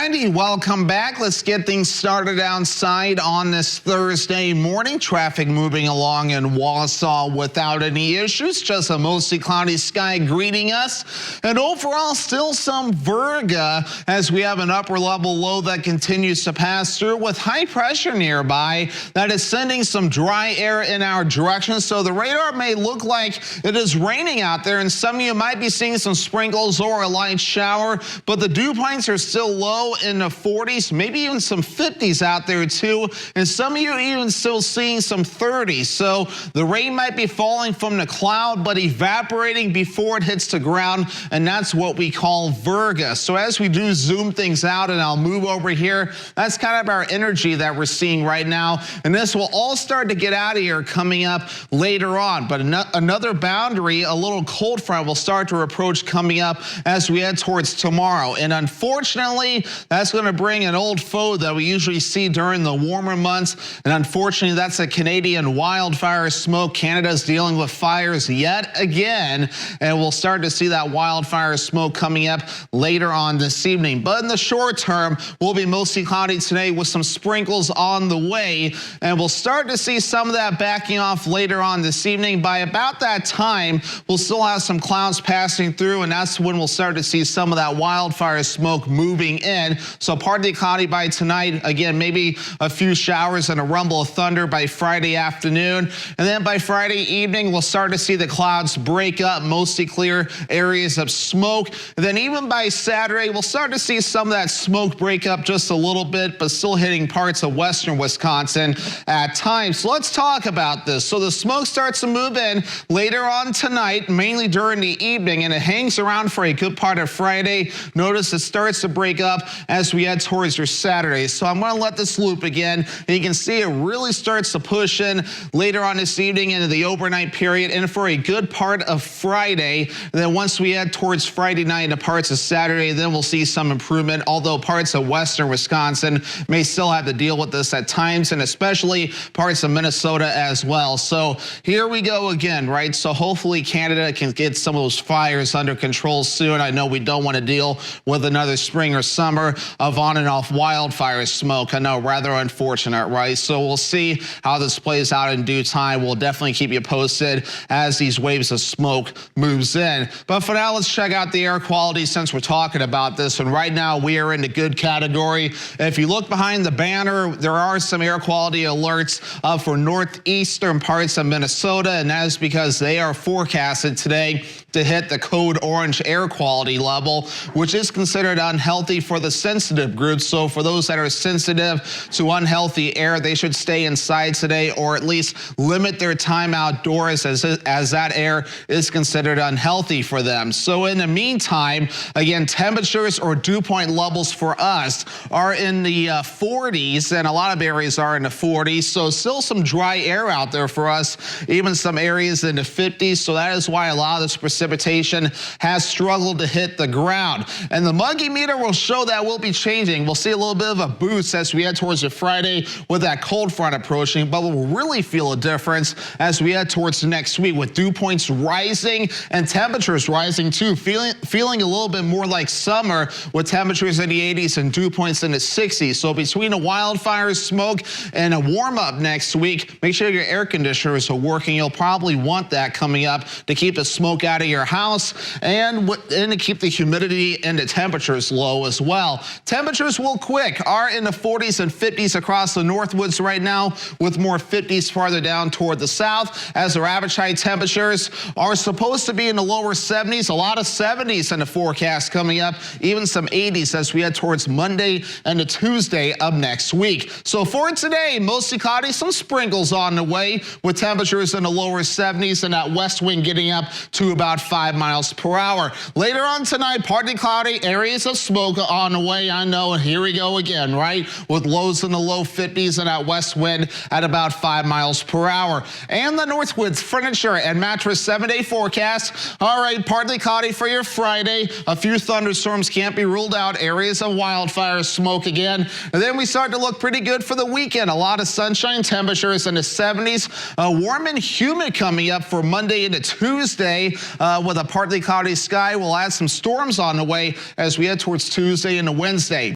righty, welcome back. Let's get things started outside on this Thursday morning. Traffic moving along in Wausau without any issues. Just a mostly cloudy sky greeting us. And overall, still some virga as we have an upper level low that continues to pass through with high pressure nearby that is sending some dry air in our direction. So the radar may look like it is raining out there, and some of you might be seeing some sprinkles or a light shower, but the dew points are still low in the 40s, maybe even some 50s out there too, and some of you even still seeing some 30s. So the rain might be falling from the cloud but evaporating before it hits the ground, and that's what we call virga. So as we do zoom things out, and I'll move over here, that's kind of our energy that we're seeing right now, and this will all start to get out of here coming up later on. But another boundary, a little cold front, will start to approach coming up as we head towards tomorrow, and unfortunately that's going to bring an old foe that we usually see during the warmer months, and unfortunately that's a Canadian wildfire smoke. Canada's dealing with fires yet again, and we'll start to see that wildfire smoke coming up later on this evening. But in the short term, we'll be mostly cloudy today with some sprinkles on the way, and we'll start to see some of that backing off later on this evening. By about that time, we'll still have some clouds passing through, and that's when we'll start to see some of that wildfire smoke moving in. So partly cloudy by tonight. Again, maybe a few showers and a rumble of thunder by Friday afternoon. And then by Friday evening, we'll start to see the clouds break up, mostly clear areas of smoke. And then even by Saturday, we'll start to see some of that smoke break up just a little bit, but still hitting parts of western Wisconsin at times. So let's talk about this. So the smoke starts to move in later on tonight, mainly during the evening, and it hangs around for a good part of Friday. Notice it starts to break up as we head towards your Saturday. So I'm going to let this loop again, and you can see it really starts to push in later on this evening into the overnight period and for a good part of Friday. And then once we head towards Friday night into parts of Saturday, then we'll see some improvement, although parts of western Wisconsin may still have to deal with this at times, and especially parts of Minnesota as well. So here we go again, right? So hopefully Canada can get some of those fires under control soon. I know we don't want to deal with another spring or summer of on and off wildfire smoke. I know, rather unfortunate, right? So we'll see how this plays out in due time. We'll definitely keep you posted as these waves of smoke moves in. But for now, let's check out the air quality since we're talking about this. And right now we are in the good category. If you look behind the banner, there are some air quality alerts for northeastern parts of Minnesota, and that is because they are forecasted today to hit the code orange air quality level, which is considered unhealthy for the sensitive groups. So for those that are sensitive to unhealthy air, they should stay inside today, or at least limit their time outdoors as that air is considered unhealthy for them. So in the meantime, again, temperatures or dew point levels for us are in the 40s, and a lot of areas are in the 40s. So still some dry air out there for us, even some areas in the 50s. So that is why a lot of this precipitation has struggled to hit the ground. And the muggy meter will show that will be changing. We'll see a little bit of a boost as we head towards the Friday with that cold front approaching, but we'll really feel a difference as we head towards the next week with dew points rising and temperatures rising too, feeling a little bit more like summer with temperatures in the 80s and dew points in the 60s. So between a wildfire smoke and a warm up next week, make sure your air conditioners are working. You'll probably want that coming up to keep the smoke out of your house and to keep the humidity and the temperatures low as well. Temperatures will are in the 40s and 50s across the Northwoods right now, with more 50s farther down toward the south, as our average high temperatures are supposed to be in the lower 70s. A lot of 70s in the forecast coming up, even some 80s as we head towards Monday and Tuesday of next week. So for today, mostly cloudy, some sprinkles on the way with temperatures in the lower 70s and that west wind getting up to about 5 miles per hour. Later on tonight, partly cloudy, areas of smoke on the way. I know, and here we go again, right? With lows in the low 50s and that west wind at about 5 miles per hour. And the Northwoods Furniture and Mattress 7-day forecast. All right, partly cloudy for your Friday. A few thunderstorms can't be ruled out. Areas of wildfire smoke again. And then we start to look pretty good for the weekend. A lot of sunshine, temperatures in the 70s. Warm and humid coming up for Monday into Tuesday with a partly cloudy sky. We'll add some storms on the way as we head towards Tuesday and Wednesday.